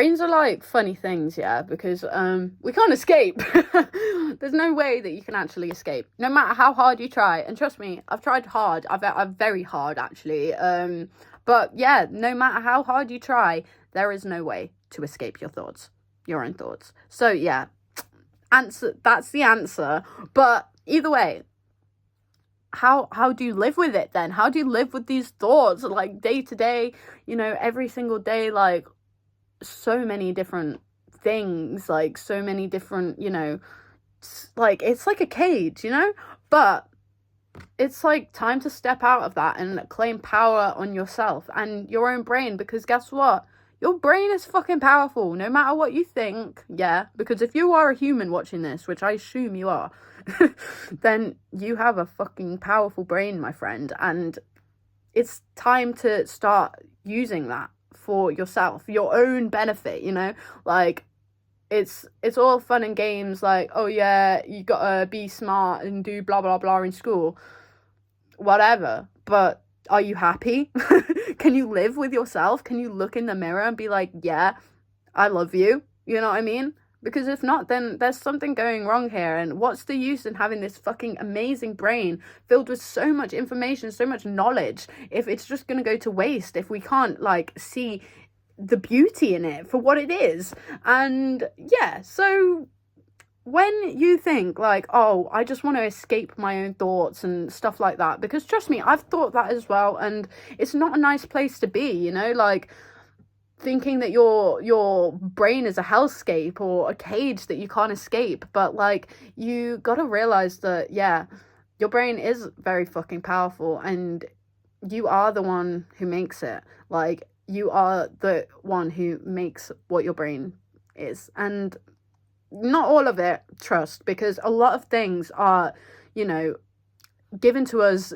Brains are like funny things, yeah, because we can't escape. There's no way that you can actually escape, no matter how hard you try. And trust me, I've tried hard. I've very hard actually. But yeah, no matter how hard you try, there is no way to escape your thoughts, your own thoughts. So yeah, that's the answer. But either way, how do you live with it then? How do you live with these thoughts like day to day, every single day? Like, so many different things, like so many different, like it's like a cage, but it's like time to step out of that and claim power on yourself and your own brain, because guess what, your brain is fucking powerful no matter what you think. Yeah, because if you are a human watching this, which I assume you are, then you have a fucking powerful brain, my friend, and it's time to start using that for yourself, for your own benefit, like it's all fun and games, like, oh yeah, you gotta be smart and do blah blah blah in school, whatever, but are you happy? Can you live with yourself? Can you look in the mirror and be like, yeah, I love you? You know what I mean? Because if not, then there's something going wrong here. And what's the use in having this fucking amazing brain filled with so much information, so much knowledge, if it's just going to go to waste, if we can't, like, see the beauty in it for what it is? And yeah, so when you think like, oh, I just want to escape my own thoughts and stuff like that, because trust me, I've thought that as well, and it's not a nice place to be, like thinking that your brain is a hellscape or a cage that you can't escape. But like, you gotta realize that, yeah, your brain is very fucking powerful, and you are the one who makes it. Like, you are the one who makes what your brain is. And not all of it, trust, because a lot of things are, given to us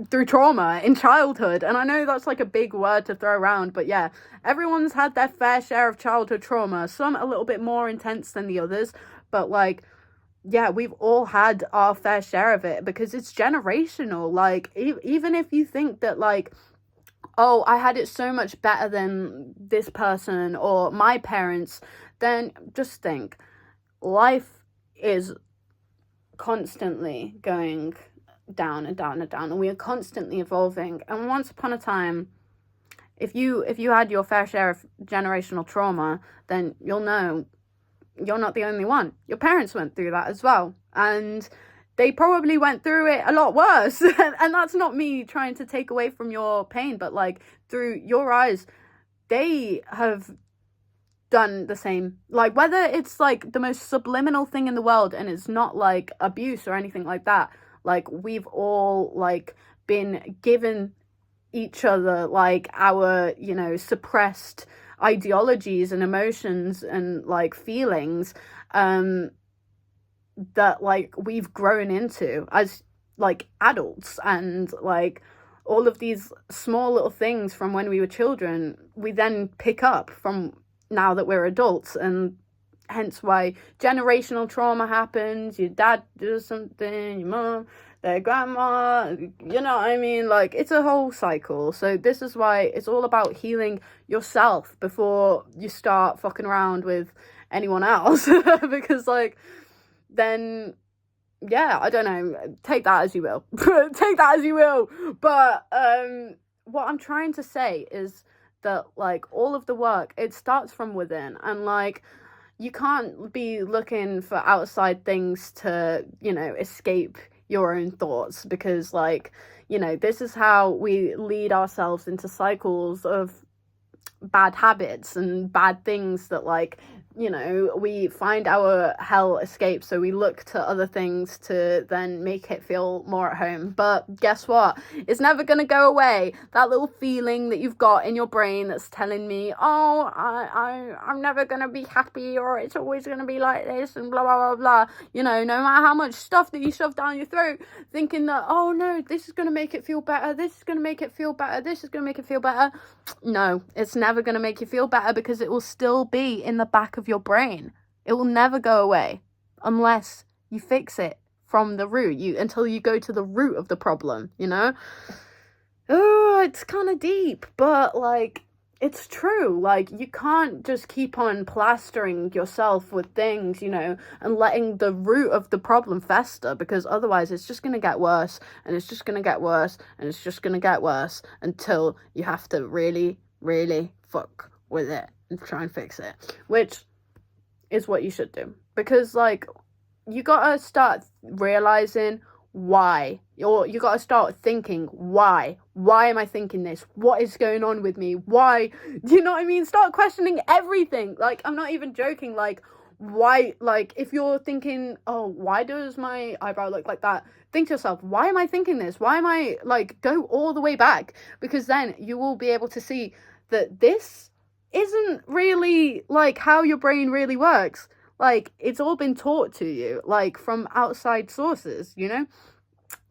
through trauma in childhood. And I know that's like a big word to throw around, but yeah, everyone's had their fair share of childhood trauma, some a little bit more intense than the others, but like, yeah, we've all had our fair share of it, because it's generational. Like, even if you think that like, oh, I had it so much better than this person or my parents, then just think, life is constantly going down and down and down, and we are constantly evolving. And once upon a time, if you had your fair share of generational trauma, then you'll know you're not the only one. Your parents went through that as well, and they probably went through it a lot worse. And that's not me trying to take away from your pain, but like, through your eyes, they have done the same. Like, whether it's like the most subliminal thing in the world and it's not like abuse or anything like that, like, we've all like been given each other like our, suppressed ideologies and emotions and like feelings that like we've grown into as like adults. And like, all of these small little things from when we were children, we then pick up from now that we're adults. And hence why generational trauma happens. Your dad does something, your mom, their grandma, you know what I mean? Like, it's a whole cycle. So this is why it's all about healing yourself before you start fucking around with anyone else. Because like, then, yeah, I don't know, take that as you will. Take that as you will. But what I'm trying to say is that like, all of the work, it starts from within. And like, you can't be looking for outside things to, escape your own thoughts, because like, this is how we lead ourselves into cycles of bad habits and bad things that like, we find our hell escape, so we look to other things to then make it feel more at home. But guess what? It's never going to go away. That little feeling that you've got in your brain that's telling me, oh, I'm never going to be happy, or it's always going to be like this and blah, blah, blah, blah. No matter how much stuff that you shove down your throat, thinking that, oh no, this is going to make it feel better, this is going to make it feel better, this is going to make it feel better. No, it's never going to make you feel better, because it will still be in the back of your brain. It will never go away unless you fix it from the root, until you go to the root of the problem, Oh, it's kind of deep, but like, it's true. Like, you can't just keep on plastering yourself with things, and letting the root of the problem fester, because otherwise it's just going to get worse, and it's just going to get worse, and it's just going to get worse until you have to really, really fuck with it and try and fix it, which is what you should do. Because, like, you gotta start realizing why, or you gotta start thinking why am I thinking this, what is going on with me, why, you know what I mean? Start questioning everything. Like, I'm not even joking. Like, why, like, if you're thinking, oh, why does my eyebrow look like that, think to yourself, why am I thinking this, why am I, like, go all the way back, because then you will be able to see that this isn't really like how your brain really works. Like, it's all been taught to you, like, from outside sources,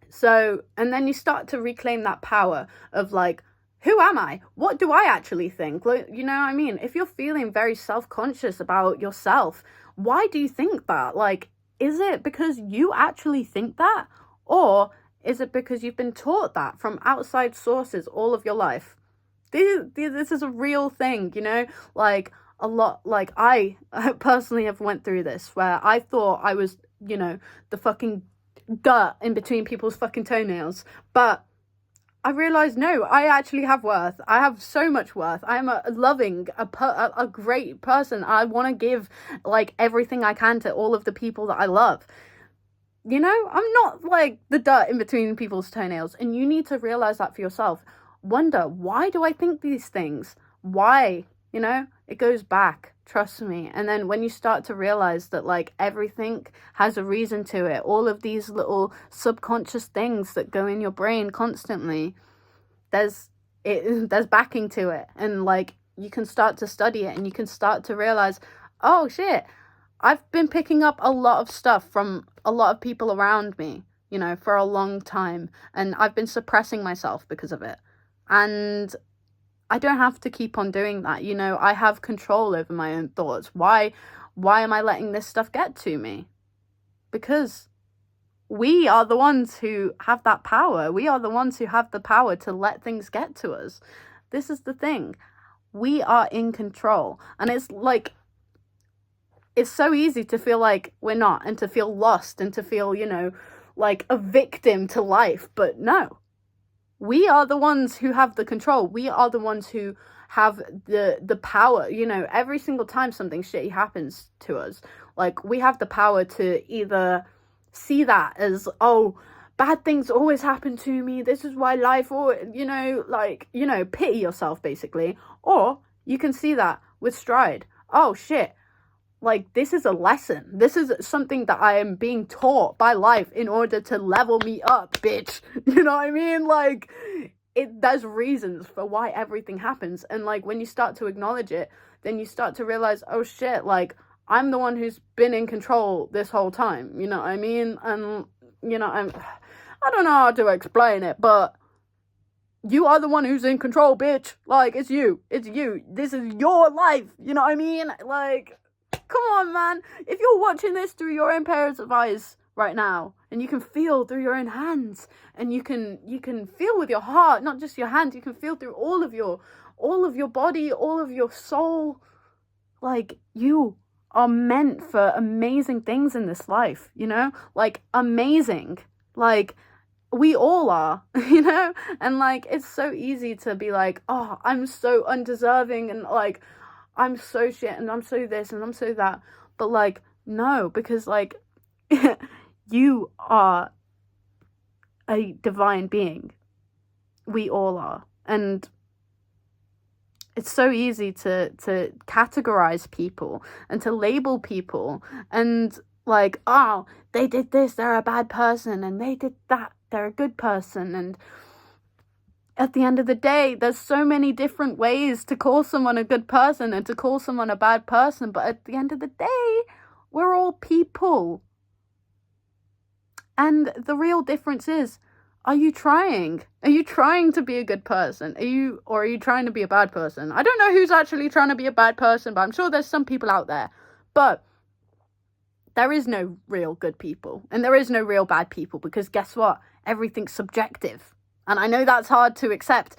So, and then you start to reclaim that power of, like, who am I? What do I actually think? Like, you know what I mean? If you're feeling very self-conscious about yourself, why do you think that? Like, is it because you actually think that? Or is it because you've been taught that from outside sources all of your life? This is a real thing, Like, a lot, like, I personally have went through this, where I thought I was, the fucking dirt in between people's fucking toenails, but I realized, no, I actually have worth. I have so much worth. I am a loving, a great person. I want to give, like, everything I can to all of the people that I love. I'm not, like, the dirt in between people's toenails, and you need to realize that for yourself. Wonder, why do I think these things? Why? It goes back, trust me. And then when you start to realize that, like, everything has a reason to it, all of these little subconscious things that go in your brain constantly, there's backing to it. And, like, you can start to study it, and you can start to realize, oh shit, I've been picking up a lot of stuff from a lot of people around me, for a long time, and I've been suppressing myself because of it. And I don't have to keep on doing that. I have control over my own thoughts. Why am I letting this stuff get to me? Because we are the ones who have that power. We are the ones who have the power to let things get to us. This is the thing. We are in control. And it's like, it's so easy to feel like we're not, and to feel lost, and to feel, like a victim to life. But no. We are the ones who have the control. We are the ones who have the power. Every single time something shitty happens to us, like, we have the power to either see that as, oh, bad things always happen to me, this is why life, or, pity yourself, basically. Or you can see that with stride. Oh, shit. Like, this is a lesson. This is something that I am being taught by life in order to level me up, bitch. You know what I mean? Like, there's reasons for why everything happens. And, like, when you start to acknowledge it, then you start to realize, oh shit, like, I'm the one who's been in control this whole time. You know what I mean? And, I don't know how to explain it, but you are the one who's in control, bitch. Like, it's you. It's you. This is your life. You know what I mean? Like, come on, man. If you're watching this through your own pairs of eyes right now, and you can feel through your own hands, and you can feel with your heart, not just your hands, you can feel through all of your body, all of your soul. Like, you are meant for amazing things in this life, like, amazing. Like, we all are, and, like, it's so easy to be like, oh, I'm so undeserving, and, like, I'm so shit, and I'm so this, and I'm so that. But, like, no, because, like, you are a divine being. We all are. And it's so easy to categorize people and to label people, and, like, oh, they did this, they're a bad person, and they did that, they're a good person. And at the end of the day, there's so many different ways to call someone a good person and to call someone a bad person. But at the end of the day, we're all people. And the real difference is, are you trying? Are you trying to be a good person? Or are you trying to be a bad person? I don't know who's actually trying to be a bad person, but I'm sure there's some people out there. But there is no real good people, and there is no real bad people, because guess what? Everything's subjective. And I know that's hard to accept,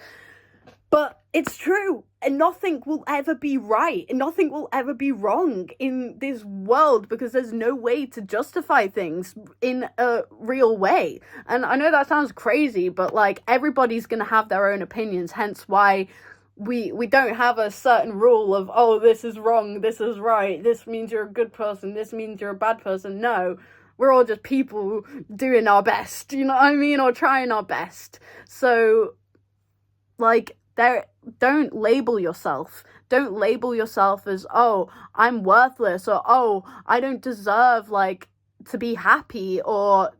but it's true. and nothing will ever be right and nothing will ever be wrong in this world, because there's no way to justify things in a real way. And I know that sounds crazy, but like, everybody's gonna have their own opinions, hence why we don't have a certain rule of, oh, this is wrong, this is right, this means you're a good person, this means you're a bad person. No, we're all just people doing our best, you know what I mean, or trying our best. So like, don't label yourself. Don't label yourself as, oh, I'm worthless, or, oh, I don't deserve, like, to be happy, or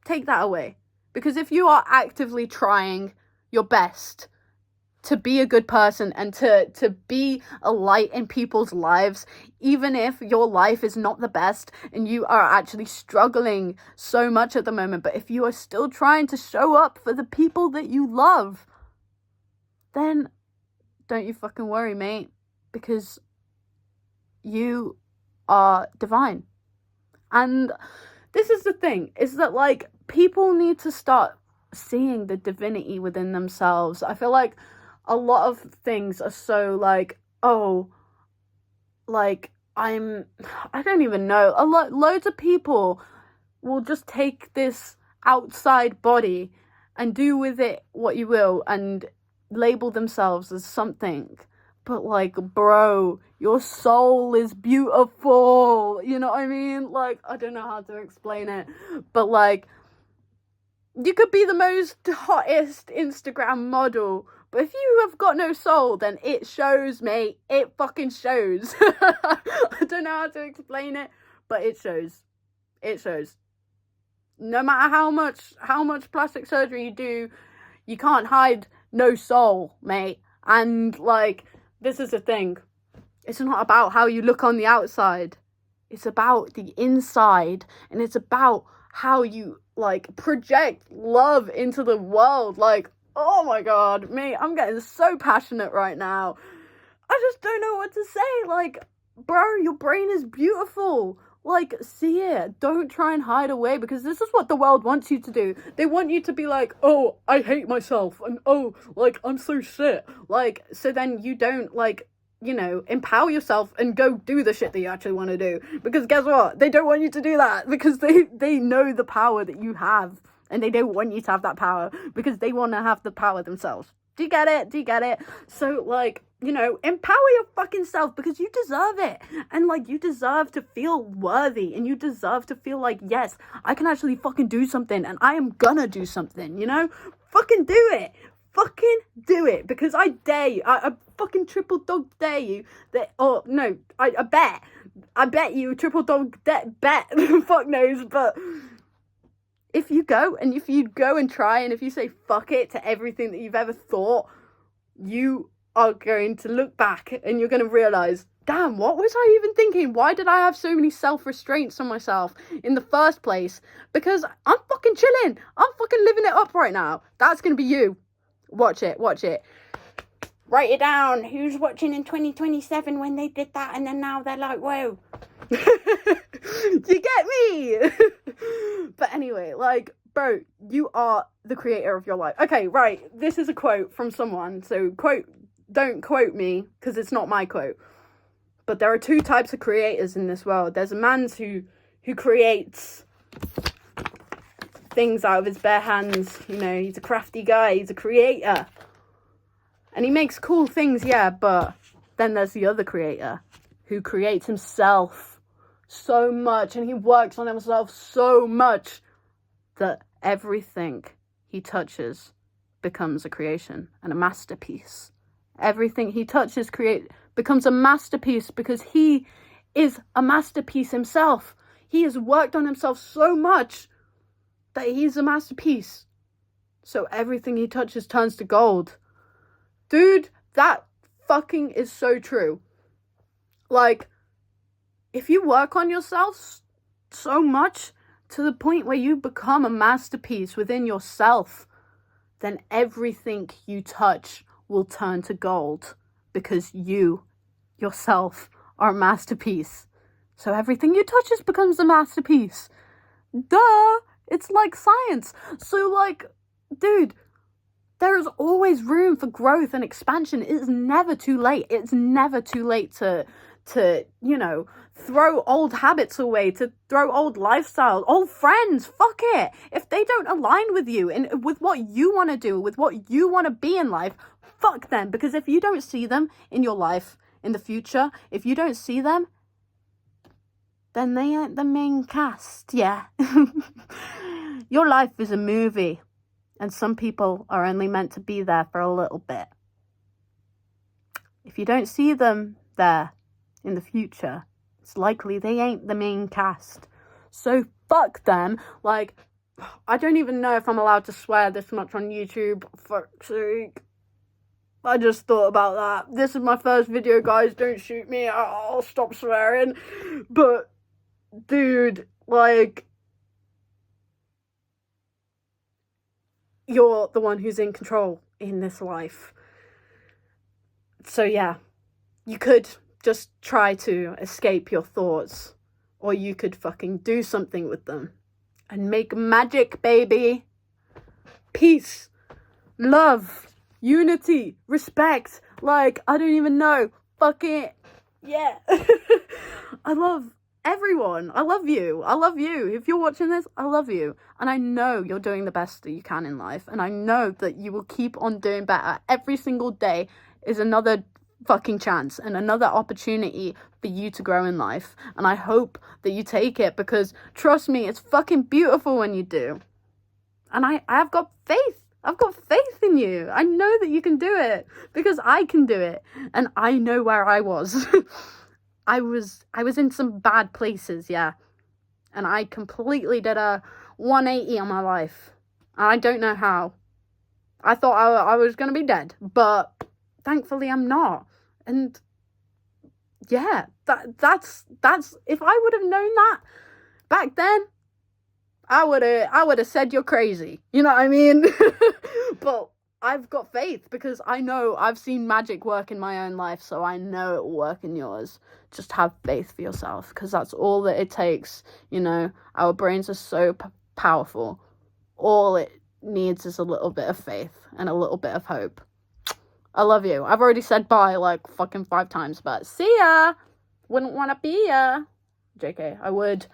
take that away. Because if you are actively trying your best to be a good person and to be a light in people's lives, even if your life is not the best and you are actually struggling so much at the moment, but if you are still trying to show up for the people that you love, then don't you fucking worry, mate, because you are divine. And this is the thing, is that, like, people need to start seeing the divinity within themselves. I feel like a lot of things are so, like, oh, like, I don't even know. Loads of people will just take this outside body and do with it what you will, and label themselves as something. But like, bro, your soul is beautiful, you know what I mean? Like, I don't know how to explain it, but like, you could be the most hottest Instagram model, but if you have got no soul, then it shows, mate. It fucking shows. I don't know how to explain it, but it shows. It shows. No matter how much plastic surgery you do, you can't hide no soul, mate. And like, this is the thing. It's not about how you look on the outside. It's about the inside, and it's about how you like project love into the world. Like, oh my god, mate, I'm getting so passionate right now. I just don't know what to say. Like, bro, your brain is beautiful. Like, see it. Don't try and hide away, because this is what the world wants you to do. They want you to be like, oh, I hate myself, and oh, like, I'm so shit. Like, so then you don't, like, you know, empower yourself and go do the shit that you actually want to do. Because guess what? They don't want you to do that, because they know the power that you have, and they don't want you to have that power, because they want to have the power themselves. Do you get it? Do you get it? So, like, you know, empower your fucking self, because you deserve it. And, like, you deserve to feel worthy, and you deserve to feel like, yes, I can actually fucking do something, and I am gonna do something, you know? Fucking do it. Fucking do it, because I dare you. I fucking triple dog dare you that, oh, no, I bet you triple dog bet, fuck knows, but if you go and try, and if you say fuck it to everything that you've ever thought, you are going to look back and you're going to realize, damn, what was I even thinking? Why did I have so many self-restraints on myself in the first place? Because I'm fucking chilling. I'm fucking living it up right now. That's going to be you. Watch it. Write it down. Who's watching in 2027 when they did that, and then now they're like, whoa. You get me? But anyway, like, bro, you are the creator of your life. Okay, right, this is a quote from someone, so don't quote me, because it's not my quote. But there are two types of creators in this world. There's a man who creates things out of his bare hands. You know, he's a crafty guy, he's a creator, and he makes cool things, yeah. But then there's the other creator who creates himself so much, and he works on himself so much that everything he touches becomes a creation and a masterpiece. Everything he touches becomes a masterpiece, because he is a masterpiece himself. He has worked on himself so much that he's a masterpiece. So everything he touches turns to gold. Dude, that fucking is so true. Like, if you work on yourself so much to the point where you become a masterpiece within yourself, then everything you touch will turn to gold, because you yourself are a masterpiece. So everything you touches becomes a masterpiece. Duh! It's like science. So, like, dude, there is always room for growth and expansion. It's never too late. It's never too late to you know, throw old habits away, to throw old lifestyles, old friends. Fuck it. If they don't align with you and with what you want to do, with what you want to be in life, fuck them. Because if you don't see them in your life in the future, if you don't see them, then they ain't the main cast. Yeah. Your life is a movie, and some people are only meant to be there for a little bit. If you don't see them there in the future, it's likely they ain't the main cast. So fuck them. Like, I don't even know if I'm allowed to swear this much on YouTube. Fuck's sake. I just thought about that. This is my first video, guys. Don't shoot me. I'll stop swearing. But, dude, like, you're the one who's in control in this life. So, yeah, you could just try to escape your thoughts, or you could fucking do something with them and make magic, baby. Peace, love, unity, respect. Like, I don't even know. Fuck it. Yeah. I love everyone. I love you. I love you. If you're watching this, I love you. And I know you're doing the best that you can in life. And I know that you will keep on doing better. Every single day is another fucking chance and another opportunity for you to grow in life. And I hope that you take it, because trust me, it's fucking beautiful when you do. And I've got faith. I've got faith in you. I know that you can do it, because I can do it. And I know where I was. I was in some bad places, yeah. And I completely did a 180 on my life. And I don't know how. I thought I was going to be dead, but thankfully I'm not. And yeah, that's if I would have known that back then, I would have said you're crazy. You know what I mean? But I've got faith, because I know I've seen magic work in my own life, so I know it will work in yours. Just have faith for yourself, because that's all that it takes. You know, our brains are so powerful. All it needs is a little bit of faith and a little bit of hope. I love you. I've already said bye like fucking 5 times, but see ya. Wouldn't want to be ya. JK, I would.